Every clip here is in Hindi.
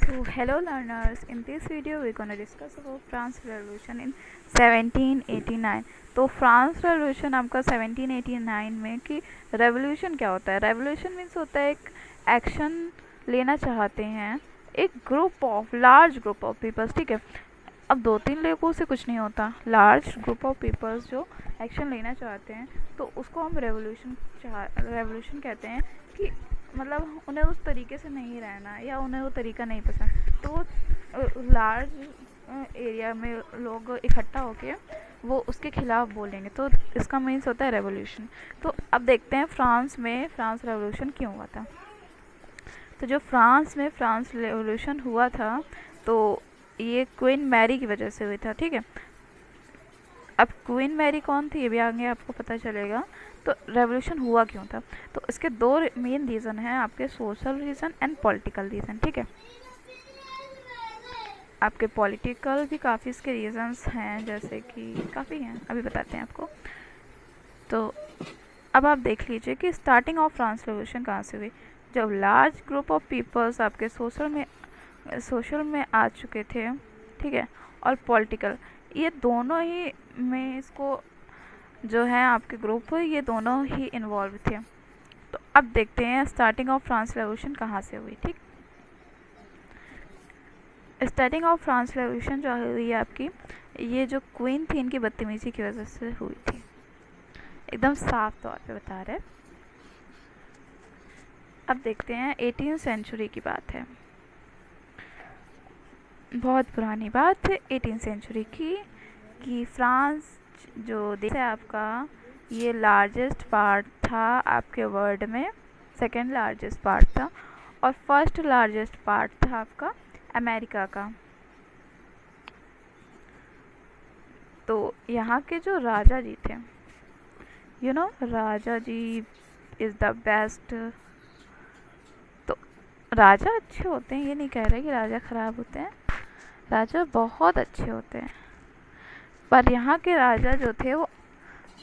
So hello learners, in this video we're gonna discuss about France Revolution in 1789। तो फ्रांस रेवोल्यूशन आपका 1789 में कि रेवोल्यूशन क्या होता है। रेवोल्यूशन मीन्स होता है एक एक्शन लेना चाहते हैं एक group of large group of peoples, ठीक है। अब दो तीन लोगों से कुछ नहीं होता, लार्ज ग्रुप ऑफ पीपल्स जो एक्शन लेना चाहते हैं तो उसको हम रेवोल्यूशन कहते हैं। कि मतलब उन्हें उस तरीके से नहीं रहना या उन्हें वो तरीका नहीं पसंद, तो वो लार्ज एरिया में लोग इकट्ठा होके वो उसके खिलाफ बोलेंगे, तो इसका मीन्स होता है रेवोल्यूशन। तो अब देखते हैं फ्रांस रेवोल्यूशन क्यों हुआ था। तो जो फ्रांस रेवोल्यूशन हुआ था तो ये क्वीन मैरी की वजह से हुई था, ठीक है। अब क्वीन मैरी कौन थी ये भी आगे आपको पता चलेगा। तो रेवोल्यूशन हुआ क्यों था, तो इसके दो मेन रीज़न हैं आपके, social reason and political reason, ठीक है। आपके पॉलिटिकल भी काफ़ी इसके रीज़न्स हैं, जैसे कि काफ़ी हैं, अभी बताते हैं आपको। तो अब आप देख लीजिए कि स्टार्टिंग ऑफ फ्रांस रेवोल्यूशन कहाँ से हुई, जब लार्ज ग्रुप ऑफ पीपल्स आपके सोशल में आ चुके थे, ठीक है, और पॉलिटिकल, ये दोनों ही में इसको जो है आपके ग्रुप ये दोनों ही इन्वॉल्व थे। तो अब देखते हैं स्टार्टिंग ऑफ फ्रांस रेवोल्यूशन कहाँ से हुई, ठीक। स्टार्टिंग ऑफ फ्रांस रेवोल्यूशन जो हुई है आपकी, ये जो क्वीन थी इनकी बदतमीजी की वजह से हुई थी, एकदम साफ तौर पे बता रहे। अब देखते हैं 18वीं सेंचुरी की बात है, बहुत पुरानी बात है 18वीं सेंचुरी की, कि फ्रांस जो देश है आपका ये लार्जेस्ट पार्ट था आपके वर्ल्ड में, सेकेंड लार्जेस्ट पार्ट था, और फर्स्ट लार्जेस्ट पार्ट था आपका अमेरिका का। तो यहाँ के जो राजा जी थे, राजा जी इज़ द बेस्ट। तो राजा अच्छे होते हैं, ये नहीं कह रहे कि राजा ख़राब होते हैं, राजा बहुत अच्छे होते हैं, पर यहाँ के राजा जो थे वो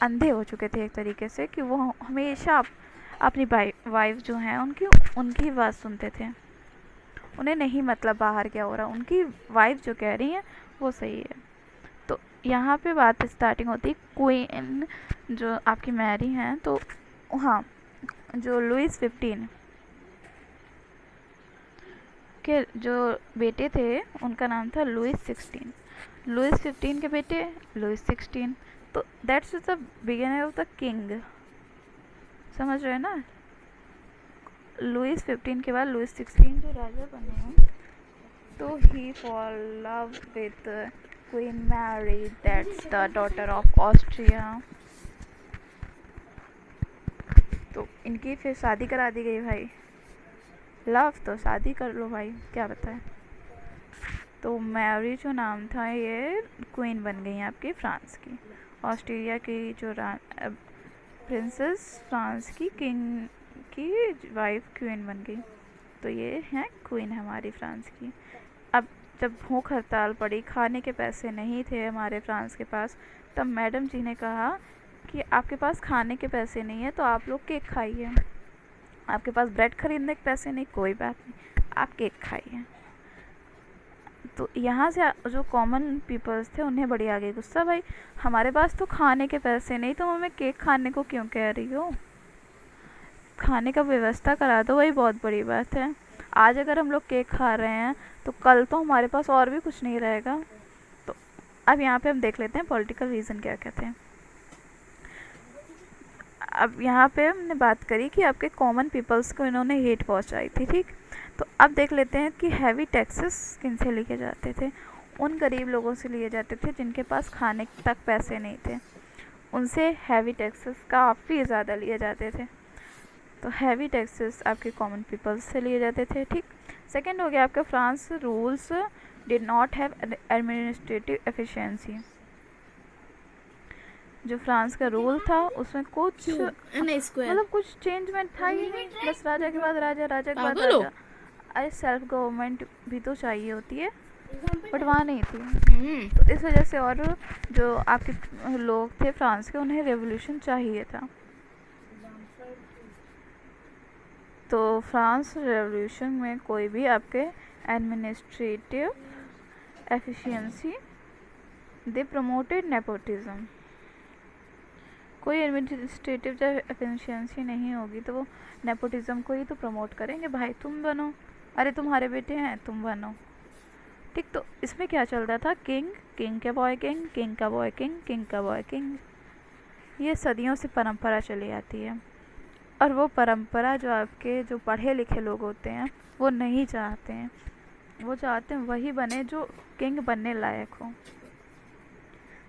अंधे हो चुके थे एक तरीके से, कि वो हमेशा अपनी वाइफ जो हैं उनकी बात सुनते थे, उन्हें नहीं मतलब बाहर क्या हो रहा, उनकी वाइफ जो कह रही है वो सही है। तो यहाँ पे बात स्टार्टिंग होती क्वीन जो आपकी मैरी हैं, तो हाँ, जो लुइस 15 के जो बेटे थे उनका नाम था लुइस 16। लुइस 15 के बेटे लुइस 16, तो that's the beginner of the king, समझ रहे हैं ना। लुइस 15 के बाद लुइस 16 जो राजा बने हैं, तो ही fall love with queen Mary, that's the daughter of Austria. तो इनकी फिर शादी करा दी गई भाई, लव तो शादी कर लो भाई, क्या बताएं। तो मैरी जो नाम था ये क्वीन बन गई आपकी फ्रांस की, ऑस्ट्रेलिया की जो प्रिंसेस फ्रांस की किंग की वाइफ क्वीन बन गई, तो ये है क्वीन हमारी फ्रांस की। अब जब भूख हड़ताल पड़ी, खाने के पैसे नहीं थे हमारे फ्रांस के पास, तब मैडम जी ने कहा कि आपके पास खाने के पैसे नहीं है तो आप लोग केक खाइए, आपके पास ब्रेड खरीदने के पैसे नहीं, कोई बात नहीं, आप केक खाइए। तो यहाँ से जो कॉमन पीपल्स थे उन्हें बड़ी आ गई गुस्सा, भाई हमारे पास तो खाने के पैसे नहीं, तो हमें केक खाने को क्यों कह रही हो, खाने का व्यवस्था करा दो, वही बहुत बड़ी बात है। आज अगर हम लोग केक खा रहे हैं तो कल तो हमारे पास और भी कुछ नहीं रहेगा। तो अब यहाँ पे हम देख लेते हैं पॉलिटिकल रीज़न क्या कहते हैं। अब यहाँ पे हमने बात करी कि आपके कॉमन पीपल्स को इन्होंने हेट पहुँचाई थी, ठीक। तो अब देख लेते हैं कि हैवी टैक्सेस किन से लिए जाते थे, उन गरीब लोगों से लिए जाते थे जिनके पास खाने तक पैसे नहीं थे, उनसे हैवी टैक्सेस काफ़ी ज़्यादा लिए जाते थे। तो हैवी टैक्सेस आपके कॉमन पीपल्स से लिए जाते थे, ठीक। सेकंड हो गया आपका France rules did not have administrative efficiency. जो फ्रांस का रूल था उसमें कुछ मतलब कुछ चेंजमेंट था ही नहीं, बस राजा के बाद राजा, राजा के बाद राजा। अरे सेल्फ गवर्नमेंट भी तो चाहिए होती है, बट वहाँ नहीं थी। तो इस वजह से और जो आपके लोग थे फ्रांस के उन्हें रेवोल्यूशन चाहिए था। तो फ्रांस रेवोल्यूशन में कोई भी आपके एडमिनिस्ट्रेटिव एफिशिएंसी, दे प्रमोटेड नेपोटिज्म। कोई एडमिनिस्ट्रेटिव जब एफिशिएंसी नहीं होगी तो वो नेपोटिज्म को ही तो प्रमोट करेंगे, भाई तुम बनो, अरे तुम्हारे बेटे हैं तुम बनो। ठीक, तो इसमें क्या चल रहा था, किंग, किंग का बॉय किंग, किंग का बॉय किंग, किंग का बॉय किंग, ये सदियों से परंपरा चली आती है। और वो परंपरा जो आपके जो पढ़े लिखे लोग होते हैं वो नहीं चाहते हैं, वो चाहते हैं वही बने जो किंग बनने लायक हो।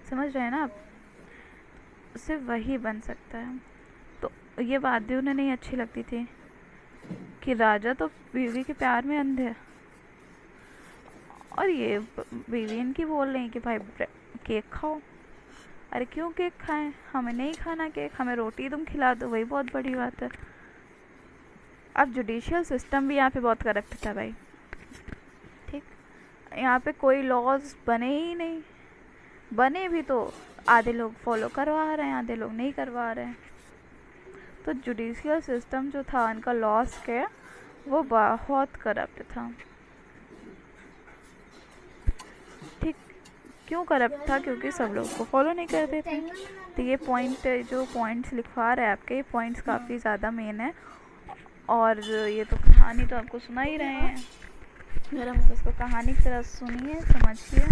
समझ रहे हैं ना आप, सिर्फ वही बन सकता है। तो ये बात भी उन्हें नहीं अच्छी लगती थी कि राजा तो बीवी के प्यार में अंधे है, और ये बीवी इनकी बोल रही कि भाई केक खाओ। अरे क्यों केक खाएं, हमें नहीं खाना केक, हमें रोटी तुम खिला दो, वही बहुत बड़ी बात है। अब जुडिशियल सिस्टम भी यहाँ पे बहुत करप्ट था भाई। ठीक, यहाँ पे कोई लॉज बने ही नहीं, बने भी तो आधे लोग फॉलो करवा रहे हैं, आधे लोग नहीं करवा रहे हैं। तो जुडिशियल सिस्टम जो था उनका लॉस के, वो बहुत करप्ट था। ठीक, क्यों करप्ट था, क्योंकि सब लोग को फॉलो नहीं करते थे। तो ये पॉइंट, जो पॉइंट्स लिखवा रहे हैं आपके, ये पॉइंट्स काफ़ी ज़्यादा मेन है। और ये तो कहानी तो आपको सुना ही रहे हैं, अगर हम उसको कहानी की तरह सुनिए, समझिए,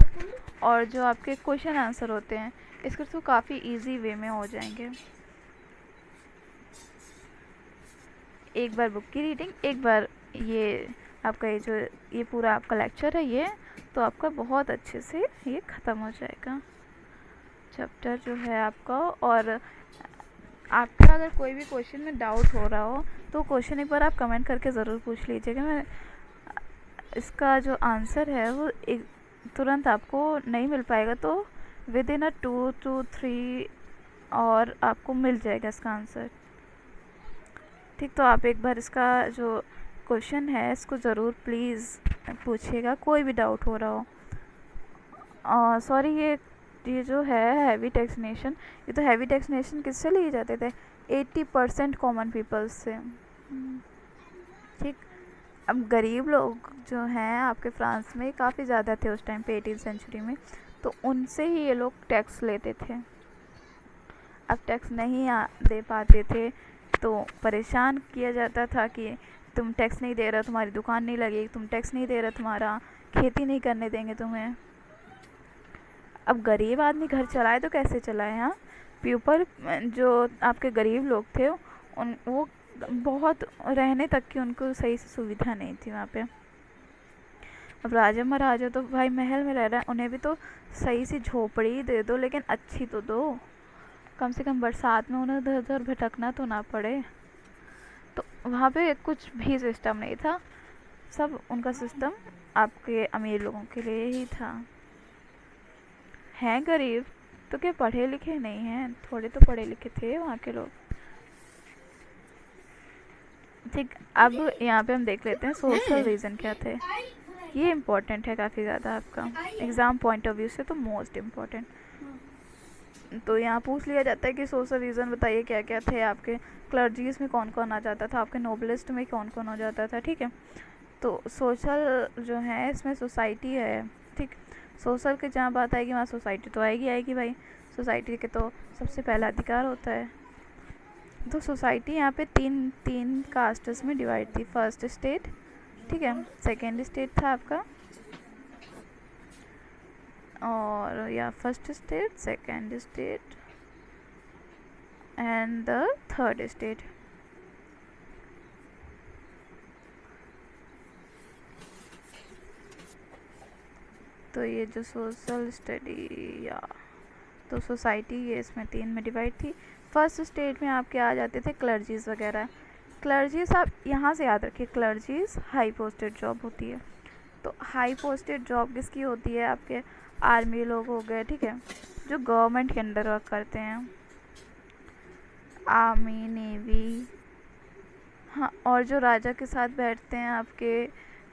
और जो आपके क्वेश्चन आंसर होते हैं इसके तो काफ़ी इजी वे में हो जाएंगे। एक बार बुक की रीडिंग, एक बार ये आपका ये जो ये पूरा आपका लेक्चर है ये, तो आपका बहुत अच्छे से ये ख़त्म हो जाएगा चैप्टर जो है आपका। और आपका अगर कोई भी क्वेश्चन में डाउट हो रहा हो तो क्वेश्चन एक बार आप कमेंट करके ज़रूर पूछ लीजिएगा। मैं इसका जो आंसर है वो एक तुरंत आपको नहीं मिल पाएगा, तो विद इन 2 to 3 और आपको मिल जाएगा इसका आंसर। ठीक, तो आप एक बार इसका जो क्वेश्चन है इसको ज़रूर प्लीज़ पूछिएगा, कोई भी डाउट हो रहा हो। सॉरी, ये जो है हैवी टैक्सेशन, ये तो हैवी टैक्सेशन किससे लिए जाते थे, 80% कॉमन पीपल्स से। ठीक, अब गरीब लोग जो हैं आपके फ्रांस में काफ़ी ज़्यादा थे उस टाइम पे 18वीं सेंचुरी में, तो उनसे ही ये लोग टैक्स लेते थे। अब टैक्स नहीं दे पाते थे तो परेशान किया जाता था कि तुम टैक्स नहीं दे रहे, तुम्हारी दुकान नहीं लगेगी, तुम टैक्स नहीं दे रहे, तुम्हारा खेती नहीं करने देंगे तुम्हें। अब गरीब आदमी घर चलाए तो कैसे चलाए, हाँ, पीपल जो आपके गरीब लोग थे उन वो बहुत रहने तक की उनको सही से सुविधा नहीं थी वहाँ पे। अब राजा महाराजा तो भाई महल में रह रहे हैं, उन्हें भी तो सही सी झोपड़ी दे दो, लेकिन अच्छी तो दो, कम से कम बरसात में उन्हें इधर उधर भटकना तो ना पड़े। तो वहाँ पे कुछ भी सिस्टम नहीं था, सब उनका सिस्टम आपके अमीर लोगों के लिए ही था। हैं गरीब तो क्या पढ़े लिखे नहीं हैं, थोड़े तो पढ़े लिखे थे वहाँ के लोग। ठीक, अब यहाँ पे हम देख लेते हैं सोशल रीज़न क्या थे। ये इम्पोर्टेंट है काफ़ी ज़्यादा आपका एग्ज़ाम पॉइंट ऑफ व्यू से, तो मोस्ट इम्पॉर्टेंट। तो यहाँ पूछ लिया जाता है कि सोशल रीज़न बताइए क्या क्या थे आपके, क्लर्जीज में कौन कौन आ जाता था, आपके नोबलिस्ट में कौन कौन हो जाता था। ठीक है, तो सोशल जो है इसमें सोसाइटी है। ठीक, सोशल की जहाँ बात आएगी वहाँ सोसाइटी तो आएगी भाई, सोसाइटी के तो सबसे पहला अधिकार होता है। तो सोसाइटी यहाँ पे तीन कास्ट्स में डिवाइड थी, फर्स्ट स्टेट, ठीक है, सेकेंड स्टेट था आपका, और या first state, second state and the third state. तो ये जो सोशल स्टडी या तो सोसाइटी ये इसमें 3 में डिवाइड थी। फर्स्ट स्टेट में आपके आ जाते थे क्लर्जीज वगैरह। क्लर्जीज आप यहाँ से याद रखिए, क्लर्जीज हाई पोस्टेड जॉब होती है। तो हाई पोस्टेड जॉब किसकी होती है, आपके आर्मी लोग हो गए, ठीक है, जो गवर्नमेंट के अंडर वर्क करते हैं, आर्मी, नेवी, हाँ, और जो राजा के साथ बैठते हैं आपके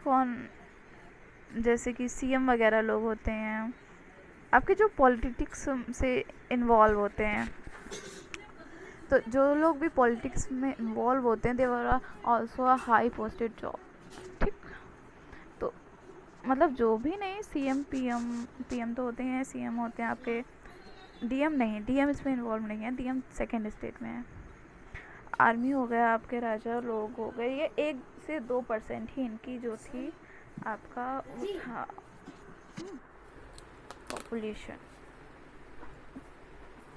कौन, जैसे कि सीएम वगैरह लोग होते हैं, आपके जो पॉलिटिक्स से इन्वॉल्व होते हैं। तो जो लोग भी पॉलिटिक्स में इन्वॉल्व होते हैं they were also a high posted job. ठीक, तो मतलब जो भी नहीं, सीएम पीएम, पीएम तो होते हैं, सीएम होते हैं आपके, डीएम नहीं, डीएम इसमें इन्वॉल्व नहीं है, डीएम सेकेंड स्टेट में है। आर्मी हो गया आपके, राजा लोग हो गए, ये 1 से 2% ही इनकी जो थी आपका वो था पॉपुलेशन।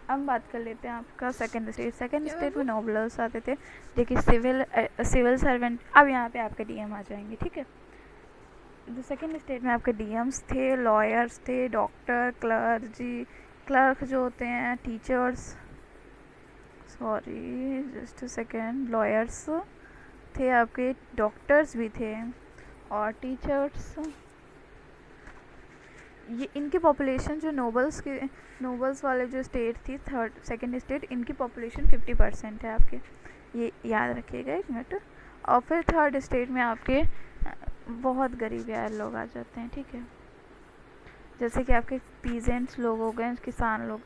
अब बात कर लेते हैं आपका सेकंड स्टेट। सेकंड स्टेट में नोबलर्स आते थे, देखिए सिविल सर्वेंट। अब यहाँ पे आपके डीएम आ जाएंगे, ठीक है। जो सेकंड स्टेट में आपके डीएम्स थे, लॉयर्स थे, डॉक्टर, क्लर्क जो होते हैं, teachers, sorry just second, lawyers थे आपके, डॉक्टर्स भी थे और टीचर्स। ये इनकी पॉपुलेशन जो नोबल्स वाले जो स्टेट थी, सेकंड स्टेट, इनकी पॉपुलेशन 50% है आपके, ये याद रखिएगा 1 मिनट। और फिर थर्ड स्टेट में आपके बहुत गरीब यार लोग आ जाते हैं, ठीक है, जैसे कि आपके पीजेंट्स लोग हो गए, किसान लोग।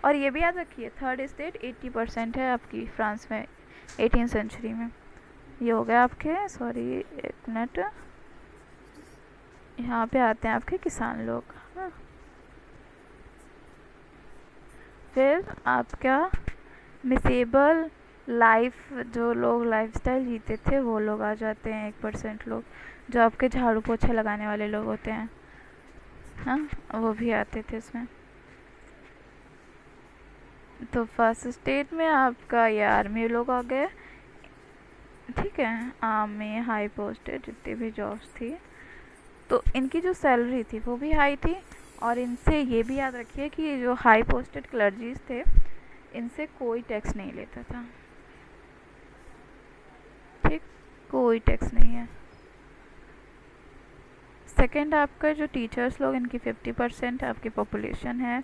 और ये भी याद रखिए थर्ड स्टेट 80% है आपकी फ्रांस में 18वीं सेंचुरी में। ये हो गया आपके, सॉरी 1 मिनट, यहाँ पे आते हैं आपके किसान लोग। हाँ, फिर आपका मिसेबल लाइफ, जो लोग लाइफस्टाइल जीते थे वो लोग आ जाते हैं, 1% लोग, जो आपके झाड़ू पोछा लगाने वाले लोग होते हैं, हाँ, वो भी आते थे इसमें। तो फर्स्ट स्टेट में आपका ये आर्मी लोग आ गए, ठीक है, आर्मी हाई पोस्टेड जितनी भी जॉब्स थी, तो इनकी जो सैलरी थी वो भी हाई थी। और इनसे ये भी याद रखिए कि ये जो हाई पोस्टेड क्लर्जीज थे, इनसे कोई टैक्स नहीं लेता था, ठीक, कोई टैक्स नहीं है। सेकंड आपका जो टीचर्स लोग, इनकी 50% आपकी पॉपुलेशन है।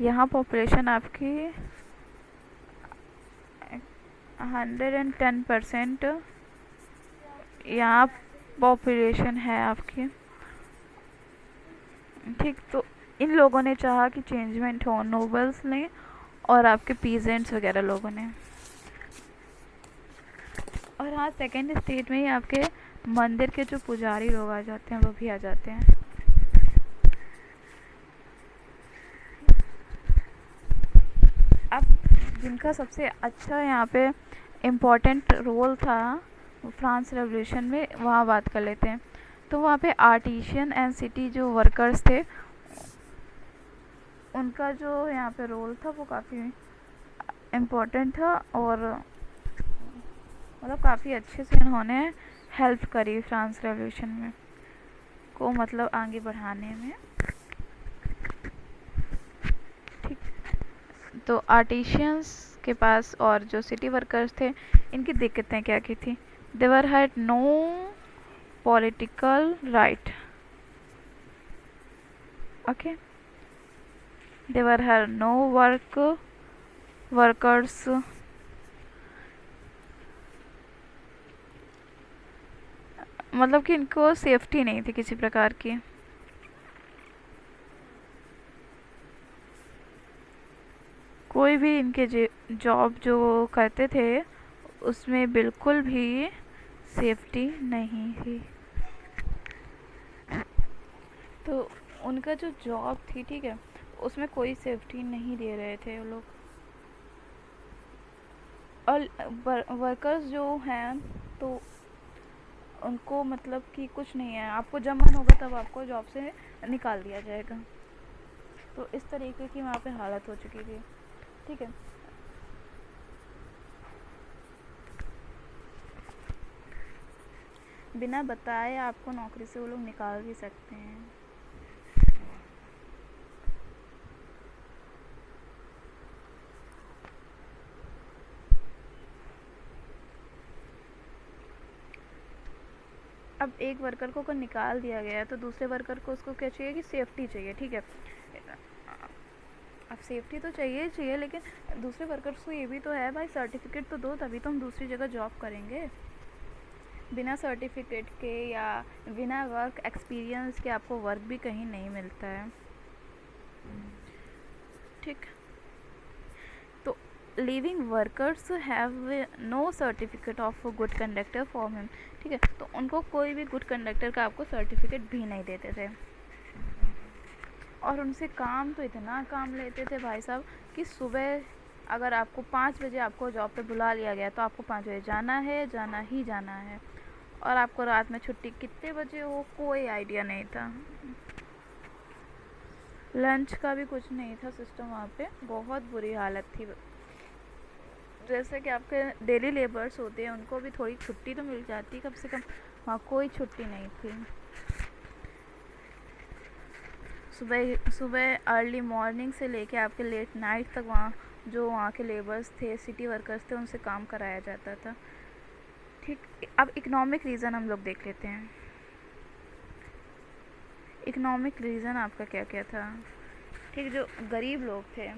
यहाँ पॉपुलेशन आपकी 110% यहाँ पॉपुलेशन है आपकी, ठीक। तो इन लोगों ने चाहा कि चेंजमेंट हो, नोबल्स ने और आपके पीजेंट्स वगैरह लोगों ने। और हाँ, सेकंड स्टेट में ही आपके मंदिर के जो पुजारी लोग आ जाते हैं वो भी आ जाते हैं। अब जिनका सबसे अच्छा यहाँ पे इम्पोर्टेंट रोल था फ्रांस रेवोल्यूशन में, वहाँ बात कर लेते हैं। तो वहाँ पे आर्टिशियन एंड सिटी जो वर्कर्स थे, उनका जो यहाँ पे रोल था वो काफ़ी इम्पोर्टेंट था, और मतलब काफ़ी अच्छे से इन्होंने हेल्प करी फ्रांस रेवोल्यूशन में को, मतलब आगे बढ़ाने में, ठीक। तो आर्टिशियंस के पास और जो सिटी वर्कर्स थे, इनकी दिक्कतें क्या की थी? They were had no political right, okay, they were had no workers, मतलब कि इनको सेफ्टी नहीं थी किसी प्रकार की। कोई भी इनके जॉब जो करते थे उसमें बिल्कुल भी सेफ्टी नहीं थी। तो उनका जो जॉब थी, ठीक है, उसमें कोई सेफ्टी नहीं दे रहे थे वो लोग। और वर्कर्स जो हैं तो उनको मतलब कि कुछ नहीं है, आपको जब मन होगा तब आपको जॉब से निकाल दिया जाएगा। तो इस तरीके की वहाँ पे हालत हो चुकी थी, ठीक है। बिना बताए आपको नौकरी से वो लोग निकाल भी सकते हैं। अब एक वर्कर को अगर निकाल दिया गया है तो दूसरे वर्कर को उसको क्या चाहिए कि सेफ्टी चाहिए, ठीक है। अब सेफ्टी तो चाहिए, लेकिन दूसरे वर्कर्स को ये भी तो है भाई, सर्टिफिकेट तो दो तभी तो हम दूसरी जगह जॉब करेंगे। बिना सर्टिफिकेट के या बिना वर्क एक्सपीरियंस के आपको वर्क भी कहीं नहीं मिलता है, ठीक। तो living workers have no certificate of good conductor for him, ठीक है। तो उनको कोई भी गुड कंडक्टर का आपको सर्टिफिकेट भी नहीं देते थे, और उनसे काम तो इतना काम लेते थे भाई साहब कि सुबह अगर आपको 5 बजे आपको जॉब पे बुला लिया गया तो आपको 5 बजे जाना है, जाना ही जाना है, और आपको रात में छुट्टी कितने बजे हो कोई आइडिया नहीं था। लंच का भी कुछ नहीं था सिस्टम वहाँ पे, बहुत बुरी हालत थी। जैसे कि आपके डेली लेबर्स होते हैं उनको भी थोड़ी छुट्टी तो मिल जाती, कम से कम वहाँ कोई छुट्टी नहीं थी। सुबह सुबह अर्ली मॉर्निंग से लेके आपके लेट नाइट तक वहाँ जो वहाँ के लेबर्स थे, सिटी वर्कर्स थे, उनसे काम कराया जाता था, ठीक। अब इकोनॉमिक रीज़न हम लोग देख लेते हैं। इकोनॉमिक रीज़न आपका क्या क्या था, ठीक। जो गरीब लोग थे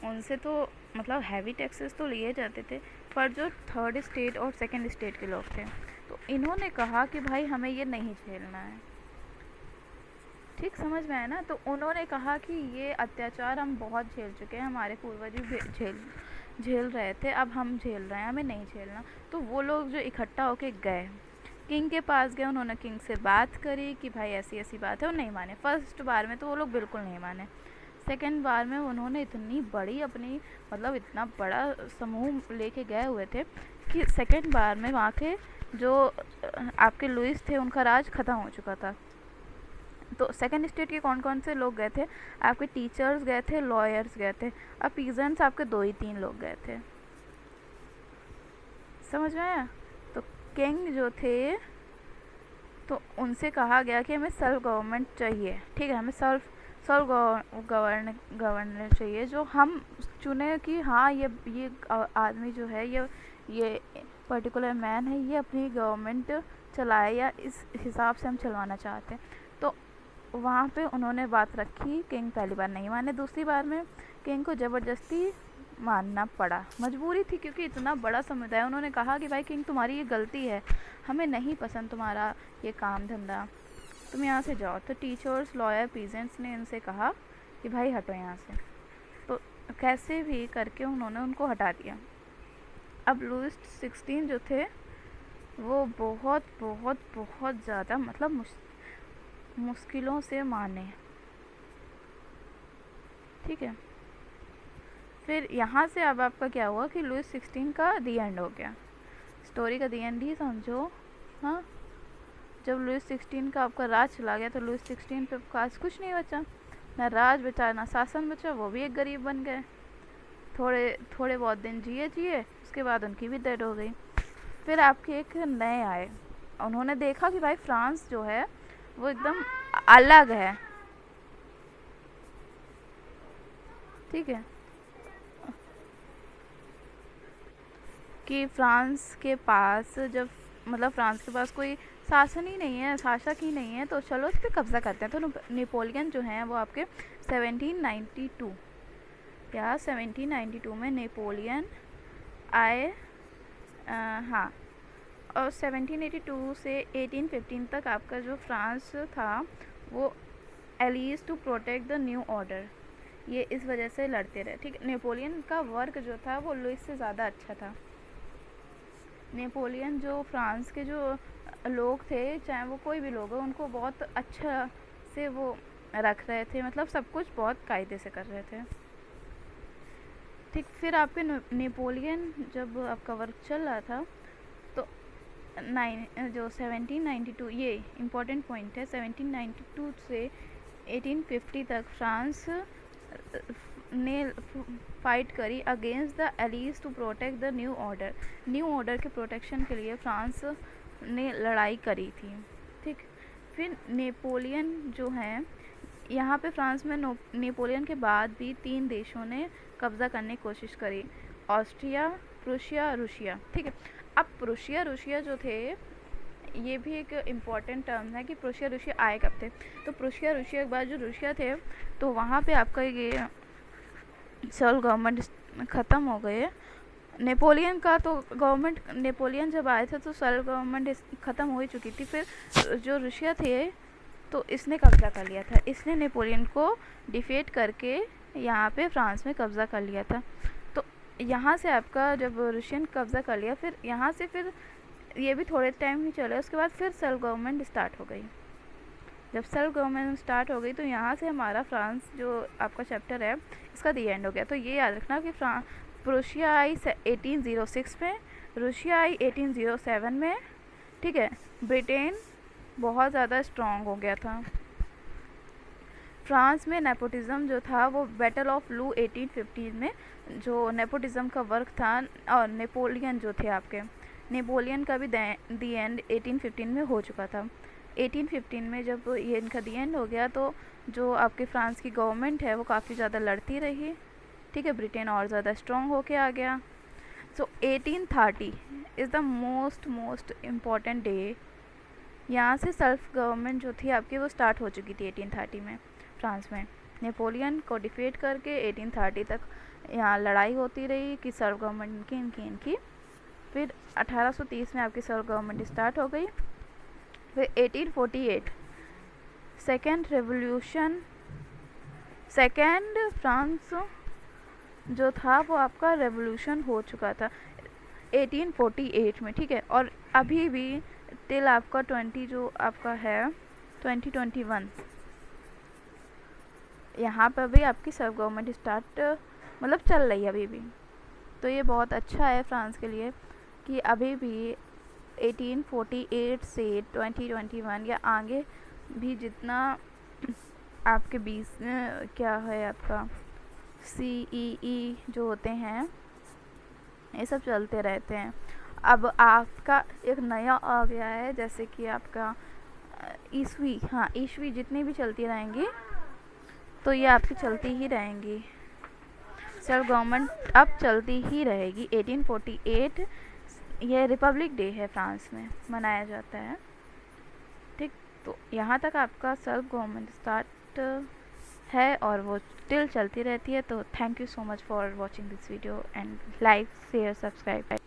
उनसे तो मतलब हैवी टैक्सेस तो लिए जाते थे, पर जो थर्ड स्टेट और सेकंड स्टेट के लोग थे तो इन्होंने कहा कि भाई हमें ये नहीं झेलना है, ठीक, समझ में आया ना। तो उन्होंने कहा कि ये अत्याचार हम बहुत झेल चुके हैं, हमारे पूर्वज भी झेल रहे थे, अब हम झेल रहे हैं, हमें नहीं झेलना। तो वो लोग जो इकट्ठा होके गए, किंग के पास गए, उन्होंने किंग से बात करी कि भाई ऐसी ऐसी बात है, वो नहीं माने। फर्स्ट बार में तो वो लोग बिल्कुल नहीं माने, सेकंड बार में उन्होंने इतनी बड़ी अपनी मतलब इतना बड़ा समूह लेके गए हुए थे कि सेकंड बार में वहाँ के जो आपके लुइस थे उनका राज ख़त्म हो चुका था। तो सेकंड स्टेट के कौन कौन से लोग गए थे, आपके टीचर्स गए थे, लॉयर्स गए थे, अब पीजेंट्स आपके 2 ही 3 लोग गए थे, समझ में आया। तो किंग जो थे तो उनसे कहा गया कि हमें सेल्फ गवर्नमेंट चाहिए, ठीक है, हमें सेल्फ गवर्नर चाहिए, जो हम चुने कि हाँ ये आदमी जो है ये पर्टिकुलर मैन है, ये अपनी गवर्नमेंट चलाए या इस हिसाब से हम चलवाना चाहते हैं। तो वहाँ पे उन्होंने बात रखी, किंग पहली बार नहीं माने, दूसरी बार में किंग को ज़बरदस्ती मानना पड़ा, मजबूरी थी, क्योंकि इतना बड़ा समुदाय। उन्होंने कहा कि भाई किंग तुम्हारी ये गलती है, हमें नहीं पसंद तुम्हारा ये काम धंधा, तुम यहाँ से जाओ। तो टीचर्स, लॉयर, पीजेंट्स ने इनसे कहा कि भाई हटो यहाँ से, तो कैसे भी करके उन्होंने उनको हटा दिया। अब लुइस 16 जो थे वो बहुत बहुत बहुत ज़्यादा मतलब मुश्किलों से माने, ठीक है। फिर यहाँ से अब आपका क्या हुआ कि लुइस 16 का दी एंड हो गया, स्टोरी का दी एंड ही समझो, हाँ। जब लुइस 16 का आपका राज चला गया तो लुइस 16 पे खास कुछ नहीं बचा, ना राज बचा ना शासन बचा, वो भी एक गरीब बन गए। थोड़े बहुत दिन जिए, उसके बाद उनकी भी डेथ हो गई। फिर आपके एक नए आए, उन्होंने देखा कि भाई फ्रांस जो है वो एकदम अलग है, ठीक है, कि फ्रांस के पास जब मतलब फ्रांस के पास कोई शासन ही नहीं है, शासक ही नहीं है, तो चलो इस पर कब्ज़ा करते हैं। तो नेपोलियन जो हैं वो आपके 1792 या 1792 में नेपोलियन आए, हाँ। और 1782 से 1815 तक आपका जो फ्रांस था वो allies to protect the new order, ये इस वजह से लड़ते रहे, ठीक। नेपोलियन का वर्क जो था वो लुइस से ज़्यादा अच्छा था। नेपोलियन जो फ्रांस के जो लोग थे, चाहे वो कोई भी लोग हो, उनको बहुत अच्छा से वो रख रहे थे, मतलब सब कुछ बहुत कायदे से कर रहे थे, ठीक। फिर आपके नेपोलियन जब आपका वर्क चल रहा था तो 1792, ये इम्पोर्टेंट पॉइंट है, 1792 से 1850 तक फ्रांस ने फाइट करी against the allies to protect the new order. New order के प्रोटेक्शन के लिए फ्रांस ने लड़ाई करी थी, ठीक। फिर नेपोलियन जो हैं, यहाँ पे फ्रांस में नेपोलियन के बाद भी 3 देशों ने कब्ज़ा करने की कोशिश करी, ऑस्ट्रिया, प्रूशिया, रूसिया, ठीक है। अब प्रूशिया रूसिया जो थे, ये भी एक इम्पॉर्टेंट टर्म है कि प्रूशिया रूसिया आए कब थे। तो प्रूशिया रूसिया के बाद जो रूसिया थे तो वहाँ पे आपका ये सेल्फ गवर्नमेंट ख़त्म हो गए। नेपोलियन का तो गवर्नमेंट, नेपोलियन जब आए थे तो सेल्फ गवर्नमेंट ख़त्म हो ही चुकी थी। फिर जो रूसिया थे तो इसने कब्ज़ा कर लिया था, इसने नेपोलियन को डिफेट करके यहाँ पे फ्रांस में कब्ज़ा कर लिया था। तो यहाँ से आपका जब रशियन कब्ज़ा कर लिया, फिर यहाँ से फिर ये भी थोड़े टाइम ही चले, उसके बाद फिर सेल्फ गवर्नमेंट स्टार्ट हो गई। जब सेल्फ गवर्नमेंट स्टार्ट हो गई तो यहाँ से हमारा फ्रांस जो आपका चैप्टर है इसका दी एंड हो गया। तो ये याद रखना कि प्रूशिया आई 1806 में, रूसिया आई 1807 में, ठीक है। ब्रिटेन बहुत ज़्यादा स्ट्रॉन्ग हो गया था। फ्रांस में नेपोटिज़म जो था वो बैटल ऑफ लू 1815 में जो नेपोटिज़म का वर्क था, और नेपोलियन जो थे आपके, नेपोलियन का भी दी एंड 1815 में हो चुका था। 1815 में जब ये इनका दी एंड हो गया तो जो आपके फ्रांस की गवर्नमेंट है वो काफ़ी ज़्यादा लड़ती रही, ठीक है। ब्रिटेन और ज़्यादा स्ट्रॉन्ग होके आ गया। सो 1830 is the most important day. यहाँ से सेल्फ गवर्नमेंट जो थी आपकी वो स्टार्ट हो चुकी थी 1830 में फ्रांस में। नेपोलियन को डिफीट करके 1830 तक यहाँ लड़ाई होती रही कि सेल्फ गवर्नमेंट इनकी। फिर 1830 में आपकी सेल्फ गवर्नमेंट स्टार्ट हो गई। फिर 1848 सेकेंड रेवोल्यूशन, सेकेंड फ्रांस जो था वो आपका रेवोल्यूशन हो चुका था 1848 में, ठीक है। और अभी भी टिल आपका 20 जो आपका है 2021 यहाँ पर भी आपकी सेल्फ गवर्नमेंट स्टार्ट मतलब चल रही है अभी भी। तो ये बहुत अच्छा है फ्रांस के लिए कि अभी भी 1848 से 2021 या आगे भी जितना आपके 20 क्या है आपका CEE जो होते हैं ये सब चलते रहते हैं। अब आपका एक नया आ गया है जैसे कि आपका ईस्वी, हाँ ईस्वी जितनी भी चलती रहेंगी तो ये आपकी चलती ही रहेंगी। सेल्फ गवर्नमेंट अब चलती ही रहेगी। 1848 ये रिपब्लिक डे है फ्रांस में मनाया जाता है, ठीक। तो यहाँ तक आपका सेल्फ गवर्नमेंट स्टार्ट है और वो स्टिल चलती रहती है। तो thank you so much for watching this video and like share subscribe.